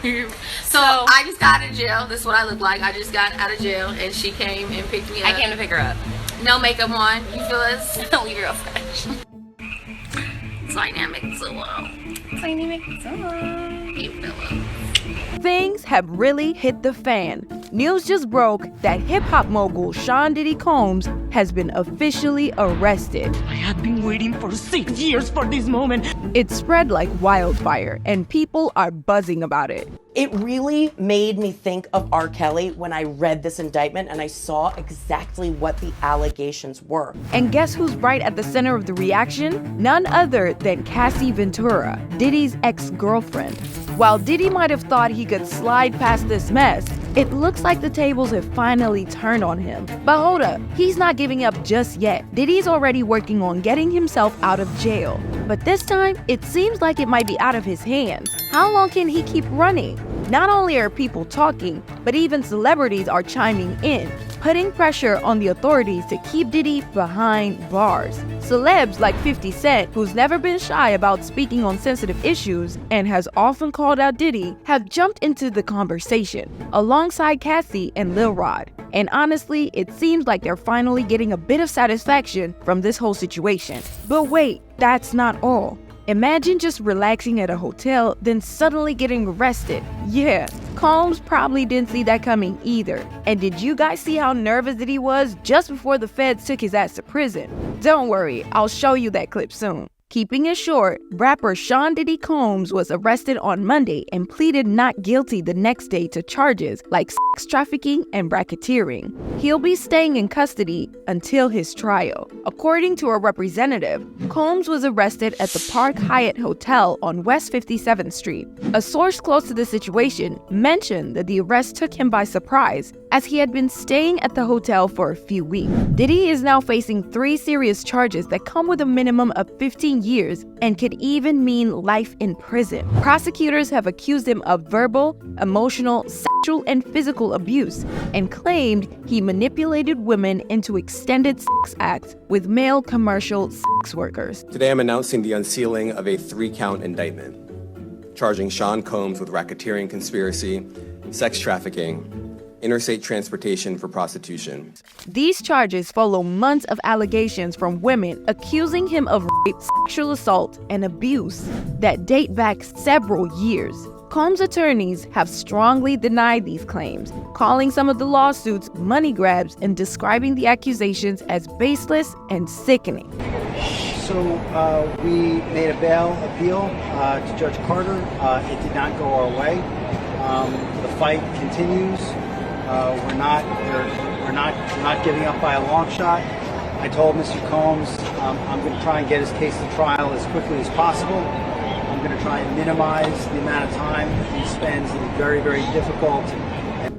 So I just got out of jail. This is what I look like. I just got out of jail, and she came and picked me up. I came to pick her up. No makeup on. You feel us? Leave her fresh. Dynamic Zillow. Dynamic Zillow. You feel us? Things have really hit the fan. News just broke that hip-hop mogul Sean Diddy Combs has been officially arrested. I have been waiting for 6 years for this moment. It spread like wildfire, and people are buzzing about it. It really made me think of R. Kelly when I read this indictment and I saw exactly what the allegations were. And guess who's right at the center of the reaction? None other than Cassie Ventura, Diddy's ex-girlfriend. While Diddy might have thought he could slide past this mess, it looks like the tables have finally turned on him. But hold up, he's not giving up just yet. Diddy's already working on getting himself out of jail. But this time, it seems like it might be out of his hands. How long can he keep running? Not only are people talking, but even celebrities are chiming in, putting pressure on the authorities to keep Diddy behind bars. Celebs like 50 Cent, who's never been shy about speaking on sensitive issues and has often called out Diddy, have jumped into the conversation, alongside Cassie and Lil Rod. And honestly, it seems like they're finally getting a bit of satisfaction from this whole situation. But wait, that's not all. Imagine just relaxing at a hotel, then suddenly getting arrested. Yeah, Combs probably didn't see that coming either. And did you guys see how nervous that he was just before the feds took his ass to prison? Don't worry, I'll show you that clip soon. Keeping it short, rapper Sean Diddy Combs was arrested on Monday and pleaded not guilty the next day to charges like sex trafficking and racketeering. He'll be staying in custody until his trial. According to a representative, Combs was arrested at the Park Hyatt Hotel on West 57th Street. A source close to the situation mentioned that the arrest took him by surprise, as he had been staying at the hotel for a few weeks. Diddy is now facing 3 serious charges that come with a minimum of 15 years and could even mean life in prison. Prosecutors have accused him of verbal, emotional, sexual, and physical abuse and claimed he manipulated women into extended sex acts with male commercial sex workers. Today I'm announcing the unsealing of a 3-count indictment, charging Sean Combs with racketeering conspiracy, sex trafficking, interstate transportation for prostitution. These charges follow months of allegations from women accusing him of rape, sexual assault, and abuse that date back several years. Combs' attorneys have strongly denied these claims, calling some of the lawsuits money grabs and describing the accusations as baseless and sickening. So we made a bail appeal to Judge Carter. It did not go our way. The fight continues. We're not giving up by a long shot. I told Mr. Combs I'm going to try and get his case to trial as quickly as possible. I'm going to try and minimize the amount of time he spends in very, very difficult.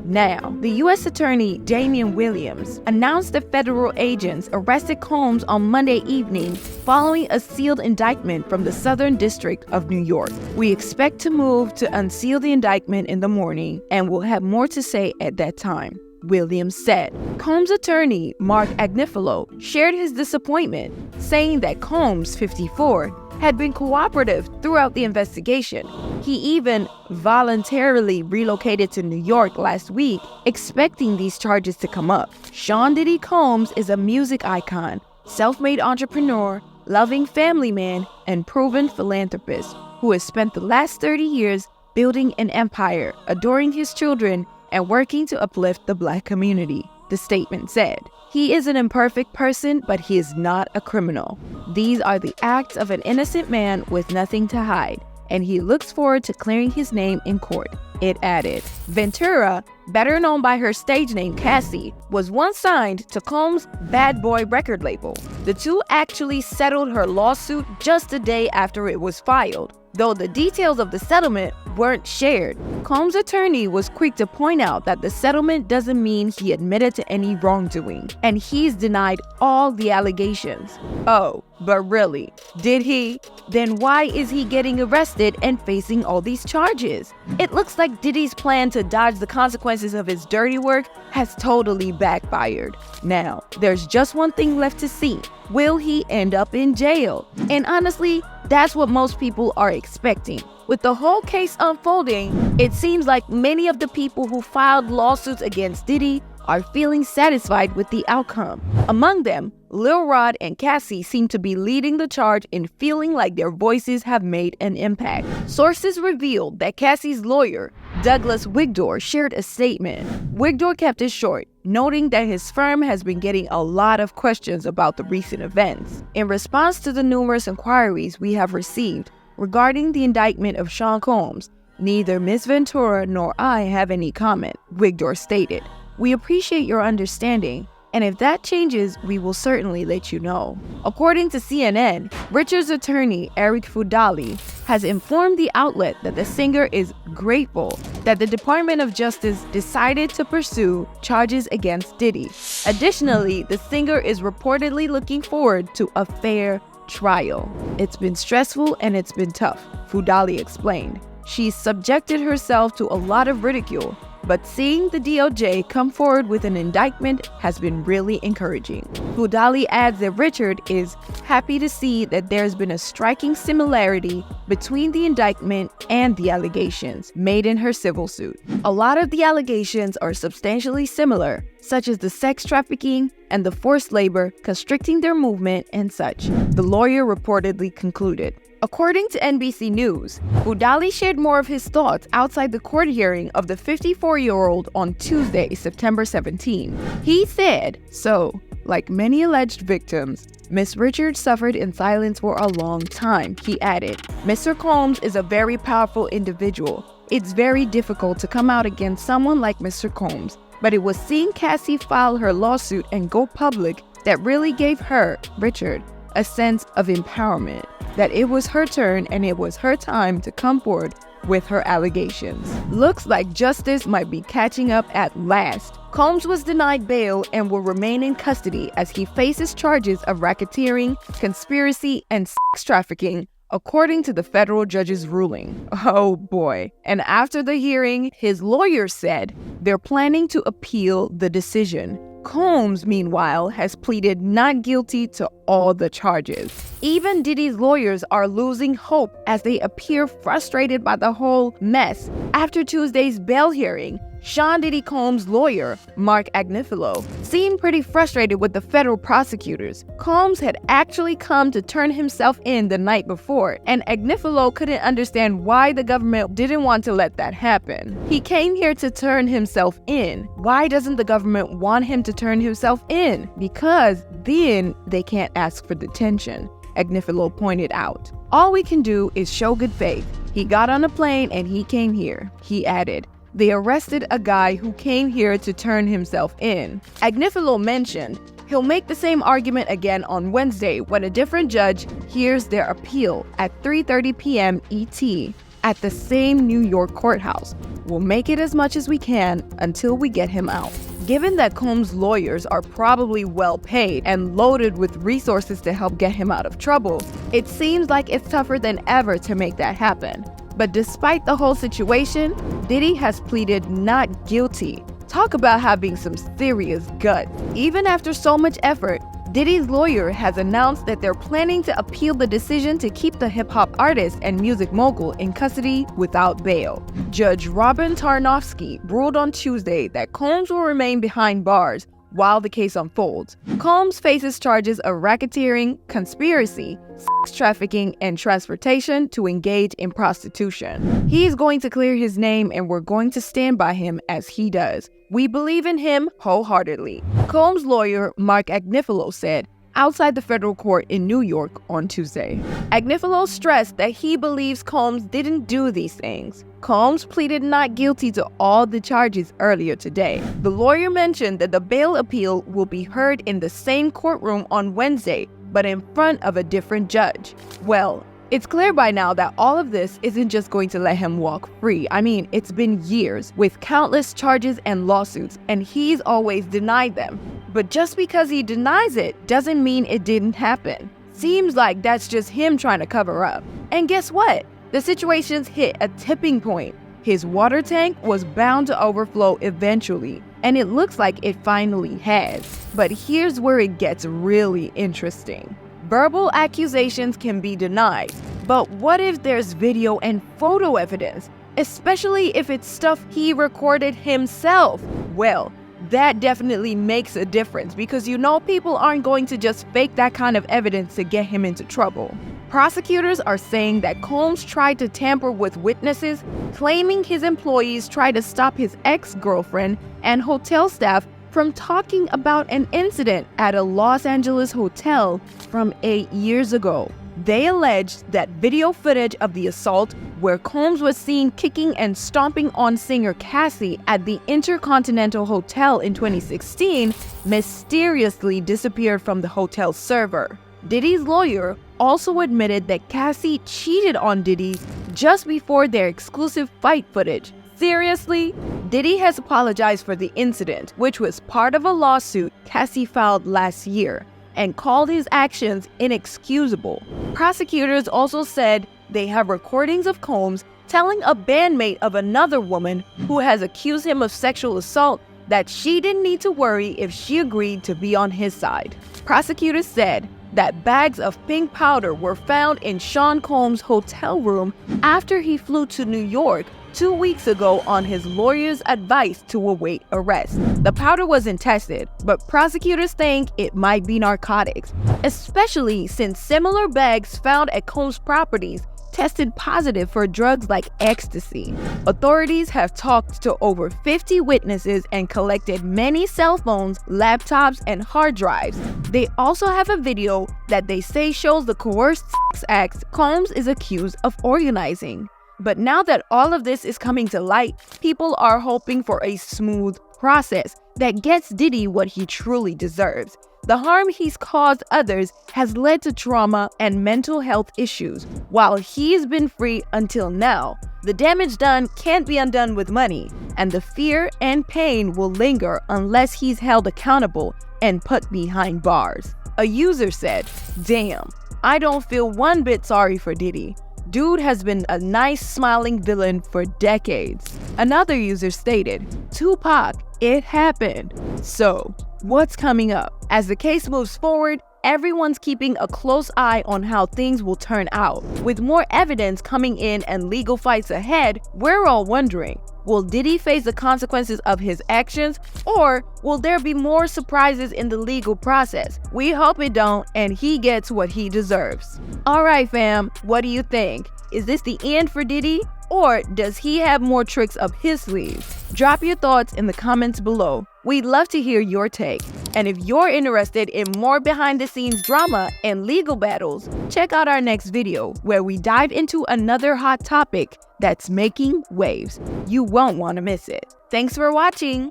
Now, the U.S. Attorney Damian Williams announced that federal agents arrested Combs on Monday evening following a sealed indictment from the Southern District of New York. We expect to move to unseal the indictment in the morning, and we'll have more to say at that time, Williams said. Combs' attorney, Mark Agnifilo, shared his disappointment, saying that Combs, 54, had been cooperative throughout the investigation. He even voluntarily relocated to New York last week, expecting these charges to come up. Sean Diddy Combs is a music icon, self-made entrepreneur, loving family man, and proven philanthropist who has spent the last 30 years building an empire, adoring his children, and working to uplift the Black community, the statement said. He is an imperfect person, but he is not a criminal. These are the acts of an innocent man with nothing to hide, and he looks forward to clearing his name in court, it added. Ventura, better known by her stage name Cassie, was once signed to Combs' Bad Boy record label. The two actually settled her lawsuit just a day after it was filed, though the details of the settlement weren't shared. Combs' attorney was quick to point out that the settlement doesn't mean he admitted to any wrongdoing, and he's denied all the allegations. Oh, but really, did he? Then why is he getting arrested and facing all these charges? It looks like Diddy's plan to dodge the consequences of his dirty work has totally backfired. Now, there's just one thing left to see. Will he end up in jail? And honestly, that's what most people are expecting. With the whole case unfolding, it seems like many of the people who filed lawsuits against Diddy are feeling satisfied with the outcome. Among them, Lil Rod and Cassie seem to be leading the charge in feeling like their voices have made an impact. Sources revealed that Cassie's lawyer, Douglas Wigdor, shared a statement. Wigdor kept it short, noting that his firm has been getting a lot of questions about the recent events. In response to the numerous inquiries we have received regarding the indictment of Sean Combs, neither Ms. Ventura nor I have any comment, Wigdor stated. We appreciate your understanding, and if that changes, we will certainly let you know. According to CNN, Richard's attorney, Eric Fudali, has informed the outlet that the singer is grateful that the Department of Justice decided to pursue charges against Diddy. Additionally, the singer is reportedly looking forward to a fair trial. It's been stressful and it's been tough, Fudali explained. She's subjected herself to a lot of ridicule, but seeing the DOJ come forward with an indictment has been really encouraging. Fudali adds that Richard is happy to see that there's been a striking similarity between the indictment and the allegations made in her civil suit. A lot of the allegations are substantially similar, such as the sex trafficking and the forced labor, constricting their movement and such, the lawyer reportedly concluded. According to NBC News, Fudali shared more of his thoughts outside the court hearing of the 54-year-old on Tuesday, September 17. He said, "So, like many alleged victims, Ms. Richards suffered in silence for a long time," he added. "Mr. Combs is a very powerful individual. It's very difficult to come out against someone like Mr. Combs, but it was seeing Cassie file her lawsuit and go public that really gave her, Richard, a sense of empowerment, that it was her turn and it was her time to come forward with her allegations. Looks like justice might be catching up at last." Combs was denied bail and will remain in custody as he faces charges of racketeering, conspiracy, and sex trafficking, according to the federal judge's ruling. Oh boy. And after the hearing, his lawyer said they're planning to appeal the decision. Combs, meanwhile, has pleaded not guilty to all the charges. Even Diddy's lawyers are losing hope as they appear frustrated by the whole mess. After Tuesday's bail hearing, Sean Diddy Combs' lawyer, Mark Agnifilo, seemed pretty frustrated with the federal prosecutors. Combs had actually come to turn himself in the night before, and Agnifilo couldn't understand why the government didn't want to let that happen. He came here to turn himself in. Why doesn't the government want him to turn himself in? Because then they can't ask for detention, Agnifilo pointed out. All we can do is show good faith. He got on a plane and he came here, he added. They arrested a guy who came here to turn himself in. Agnifilo mentioned he'll make the same argument again on Wednesday when a different judge hears their appeal at 3:30 p.m. ET at the same New York courthouse. We'll make it as much as we can until we get him out. Given that Combs' lawyers are probably well paid and loaded with resources to help get him out of trouble, it seems like it's tougher than ever to make that happen. But despite the whole situation, Diddy has pleaded not guilty. Talk about having some serious guts. Even after so much effort, Diddy's lawyer has announced that they're planning to appeal the decision to keep the hip-hop artist and music mogul in custody without bail. Judge Robin Tarnofsky ruled on Tuesday that Combs will remain behind bars while the case unfolds. Combs faces charges of racketeering, conspiracy, sex trafficking, and transportation to engage in prostitution. He's going to clear his name and we're going to stand by him as he does. We believe in him wholeheartedly, Combs' lawyer Mark Agnifilo said outside the federal court in New York on Tuesday. Agnifilo stressed that he believes Combs didn't do these things. Combs pleaded not guilty to all the charges earlier today. The lawyer mentioned that the bail appeal will be heard in the same courtroom on Wednesday, but in front of a different judge. Well, it's clear by now that all of this isn't just going to let him walk free. I mean, it's been years with countless charges and lawsuits, and he's always denied them. But just because he denies it doesn't mean it didn't happen. Seems like that's just him trying to cover up. And guess what? The situation's hit a tipping point. His water tank was bound to overflow eventually, and it looks like it finally has. But here's where it gets really interesting. Verbal accusations can be denied, But what if there's video and photo evidence, especially if it's stuff he recorded himself? Well, that definitely makes a difference because you know people aren't going to just fake that kind of evidence to get him into trouble. Prosecutors are saying that Combs tried to tamper with witnesses, claiming his employees tried to stop his ex-girlfriend and hotel staff from talking about an incident at a Los Angeles hotel from 8 years ago. They alleged that video footage of the assault, where Combs was seen kicking and stomping on singer Cassie at the Intercontinental Hotel in 2016, mysteriously disappeared from the hotel's server. Diddy's lawyer also admitted that Cassie cheated on Diddy just before their exclusive fight footage. Seriously? Diddy has apologized for the incident, which was part of a lawsuit Cassie filed last year, and called his actions inexcusable. Prosecutors also said they have recordings of Combs telling a bandmate of another woman who has accused him of sexual assault that she didn't need to worry if she agreed to be on his side. Prosecutors said that bags of pink powder were found in Sean Combs' hotel room after he flew to New York 2 weeks ago on his lawyer's advice to await arrest. The powder wasn't tested, but prosecutors think it might be narcotics, especially since similar bags found at Combs' properties tested positive for drugs like ecstasy. Authorities have talked to over 50 witnesses and collected many cell phones, laptops, and hard drives. They also have a video that they say shows the coerced sex acts Combs is accused of organizing. But now that all of this is coming to light, people are hoping for a smooth process that gets Diddy what he truly deserves. The harm he's caused others has led to trauma and mental health issues. While he's been free until now, the damage done can't be undone with money, and the fear and pain will linger unless he's held accountable and put behind bars. A user said, "Damn, I don't feel one bit sorry for Diddy. Dude has been a nice smiling villain for decades." Another user stated, "Tupac, it happened." So, what's coming up? As the case moves forward, everyone's keeping a close eye on how things will turn out. With more evidence coming in and legal fights ahead, we're all wondering, will Diddy face the consequences of his actions, or will there be more surprises in the legal process? We hope it don't, and he gets what he deserves. Alright fam, what do you think? Is this the end for Diddy, or does he have more tricks up his sleeve? Drop your thoughts in the comments below. We'd love to hear your take. And if you're interested in more behind-the-scenes drama and legal battles, check out our next video where we dive into another hot topic that's making waves. You won't want to miss it. Thanks for watching!